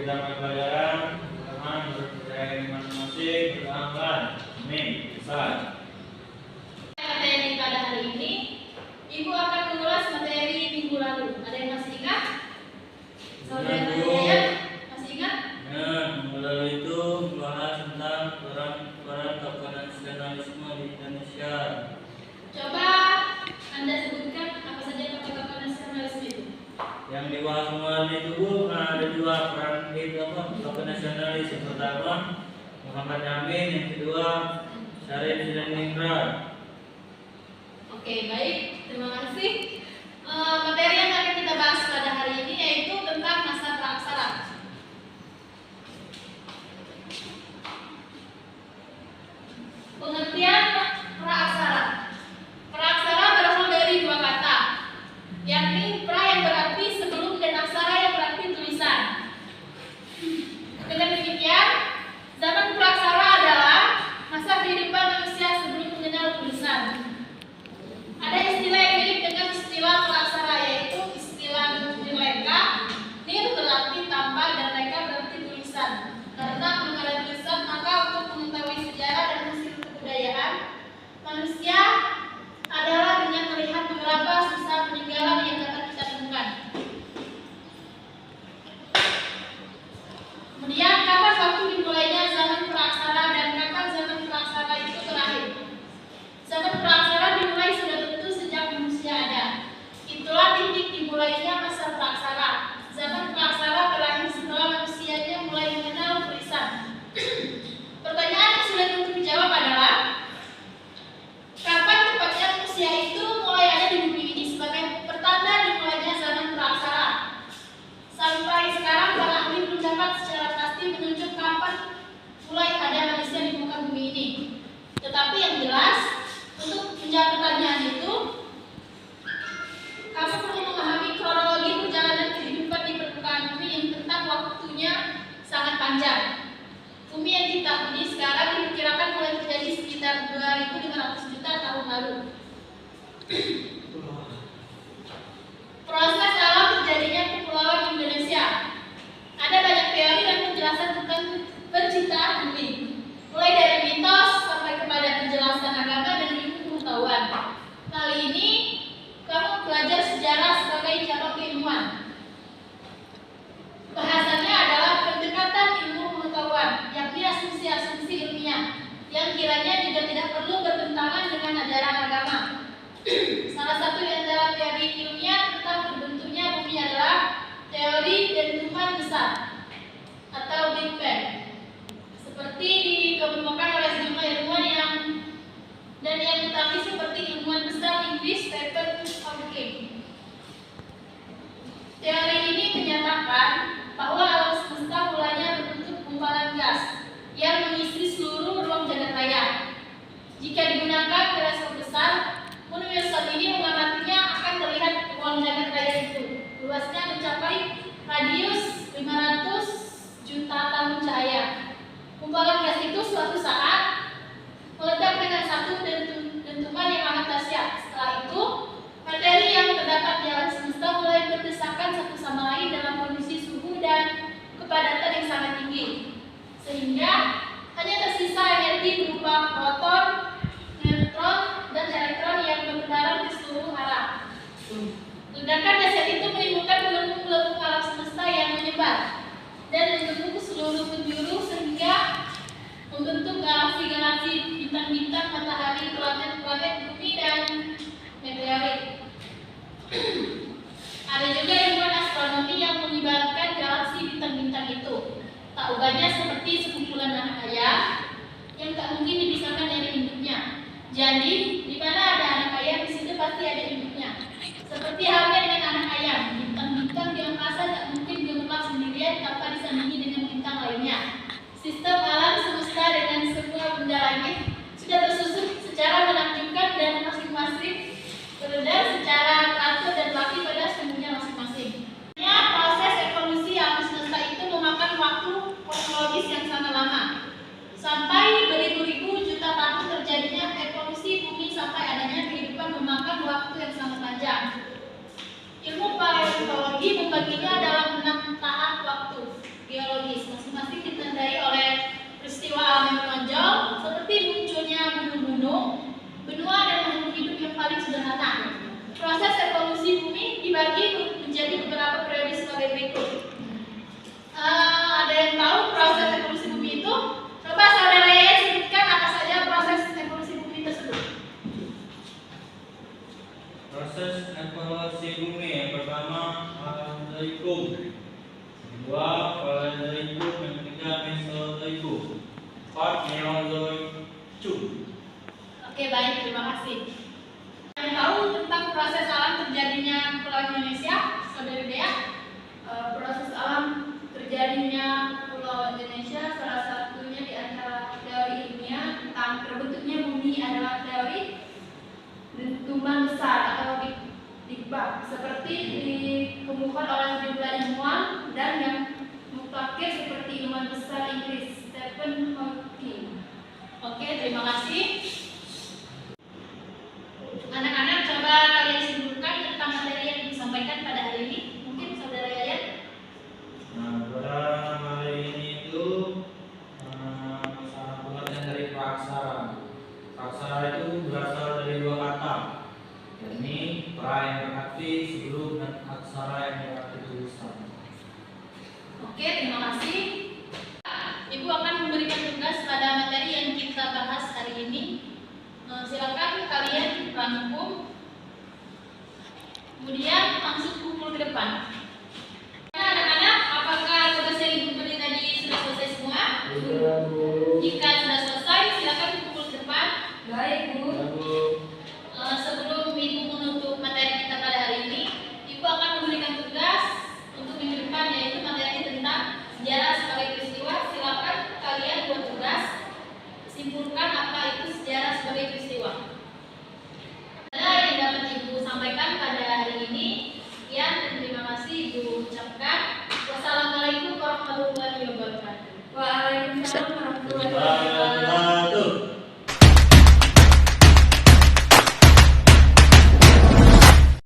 bidang pelajaran, teman berpercaya masing-masing, berangkat. Amin. Besar. Materi pada hari ini, Ibu akan mengulas materi minggu lalu. Ada yang masih ingat? Saudara Yayat, masih ingat? Ya, minggu lalu itu membahas tentang peran tokoh nasionalisme di Indonesia. Coba Anda sebutkan apa saja tokoh-tokoh nasionalisme itu. Yang dibahas kemarin itu Bu, ada dua peran itu apa? Tokoh nasionalis. Yang pertama Muhammad Amin, yang kedua Syarif Silaningrat. Oke, baik, terima kasih. Materi yang akan kita bahas pada hari ini yaitu tentang masa praksara. Pengertian praksara. Praksara berasal dari dua kata, yakni pra yang berarti sebelum dan aksara yang berarti tulisan. Dengan demikian, zaman praksara adalah masa kehidupan manusia sebelum mengenal tulisan. Ada istilah yang mirip dengan istilah praksara, yaitu istilah nirleka. Nir berarti tanpa dan leka berarti tulisan. Karena mengenal tulisan, maka untuk mengetahui sejarah dan hasil kebudayaan manusia adalah dengan melihat beberapa sisa peninggalan yang dapat kita temukan. Kemudian, kapan waktu dimulainya zaman praksara dan kapan zaman praksara itu berakhir? Zaman praksara dimulai sudah tentu sejak manusia ada. Itulah titik dimulainya masa praksara. Zaman praksara berakhir setelah manusianya mulai mengenal tulisan. Pertanyaan yang sudah tentu dijawab adalah, kapan tepatnya manusia itu mulai ada di bumi ini sebagai pertanda dimulainya zaman praksara? Sampai sekarang para ahli belum dapat secara pasti menunjuk kapan mulai ada manusia di muka bumi ini. Tetapi yang jelas, untuk menjawab pertanyaan itu, kamu perlu memahami kronologi perjalanan kehidupan di permukaan bumi yang tentang waktunya sangat panjang. Bumi yang kita huni sekarang diperkirakan mulai terjadi sekitar 2.500 juta tahun lalu. Proses alam terjadinya kepulauan Indonesia. Ada banyak teori dan penjelasan tentang penciptaan bumi, mulai dari mitos sampai kepada penjelasan agama dan ilmu pengetahuan. Kali ini kamu belajar sejarah sebagai cabang keilmuan. Bahasannya adalah pendekatan ilmu pengetahuan, yakni asumsi-asumsi ilmiah yang kiranya juga tidak perlu bertentangan dengan ajaran agama. Salah satu di antara teori ilmiah tentang terbentuknya bumi adalah teori dentuman besar atau Big Bang, seperti dikemukakan oleh sejumlah ilmuwan yang mengetahui seperti ilmuwan besar Inggris Stephen Hawking. Teori ini menyatakan bahwa alam semesta mulanya berbentuk gumpalan gas yang mengisi seluruh ruang jagat raya. Jika digunakan teleskop besar, universal ini mengamatinya akan terlihat ruang jagat raya itu. Luasnya mencapai radius 500 juta tahun cahaya. Gumpalan gas itu suatu saat meledak dengan satu dentuman yang amat dahsyat. Setelah itu, materi yang terdapat di alam semesta mulai berdesakan satu sama lain dalam kondisi suhu dan kepadatan yang sangat tinggi, sehingga hanya tersisa energi berupa proton, neutron, dan elektron yang bertebaran ke seluruh arah. Ledakan dahsyat itu menimbulkan gelembung-gelembung alam semesta yang menyebar dan mengelilingi seluruh penjuru sehingga membentuk galaksi-galaksi, bintang-bintang, matahari, planet-planet, bumi, dan meteorit. Ada juga ilmuwan astronomi yang mengibaratkan galaksi bintang-bintang itu tak ubahnya seperti sekumpulan anak ayam yang tak mungkin dipisahkan dari induknya. Jadi, di mana ada anak ayam, di situ pasti ada induknya. Seperti halnya dengan anak ayam, bintang-bintang di angkasa tak mungkin gemerlap sendirian tanpa disandingi dengan bintang lainnya. Sistem alam semesta dengan semua benda langit sudah tersusun secara menakjubkan dan masing-masing beredar secara teratur dan rapi pada sumbernya masing-masing. Proses evolusi alam semesta itu memakan waktu kronologis yang sangat lama. Sampai beribu-ribu juta tahun terjadinya evolusi bumi sampai adanya kehidupan memakan waktu yang sangat panjang. Ilmu paleontologi membaginya dalam 6 tahap waktu: geologi, sederhana. Proses evolusi bumi dibagi menjadi beberapa periode sebagai berikut. Ada yang tahu proses evolusi bumi itu? Coba saudara Yaya sebutkan apa saja proses evolusi bumi tersebut. Proses evolusi bumi yang pertama Paleozoikum, kedua Paleozoikum, yang ketiga Mesozoikum, empat Neozoikum. Oke, baik, terima kasih. Yang tahu tentang proses alam terjadinya Kepulauan Indonesia, saudara Dea? Proses alam terjadinya Pulau Indonesia salah satunya di antara teori ilmiah tentang terbentuknya bumi adalah teori dentuman besar atau Big Bang, seperti dikemukakan oleh sejumlah ilmuwan dan yang mutakhir seperti ilmuwan besar Inggris Stephen Hawking. Oke, terima kasih. Anak-anak, coba kalian simpulkan tentang materi yang disampaikan pada hari ini. Mungkin saudara Yayan. Nah, pada hari ini itu cara pengertian dari praksara. Praksara itu berasal dari dua kata, yakni pra yang berarti sebelum dan aksara yang berarti tulisan. Oke, terima kasih. Ibu akan memberikan tugas pada materi yang kita bahas hari ini. Silakan kalian rangkum, kemudian langsung kumpul ke depan. Anak-anak, apakah tugas yang ibu beri tadi sudah selesai semua? Jika sudah selesai, silakan kumpul ke depan. Baik, Bu. Sebelum ibu menutup materi kita pada hari ini, ibu akan memberikan tugas untuk minggu depan, yaitu materi tentang sejarah sebagai peristiwa. Silakan kalian buat tugas, simpulkan apa itu sejarah sebagai peristiwa. Yang dapat ibu sampaikan pada hari ini. Dan terima kasih ibu ucapkan. Wassalamualaikum warahmatullahi wabarakatuh. Waalaikumsalam warahmatullahi wabarakatuh.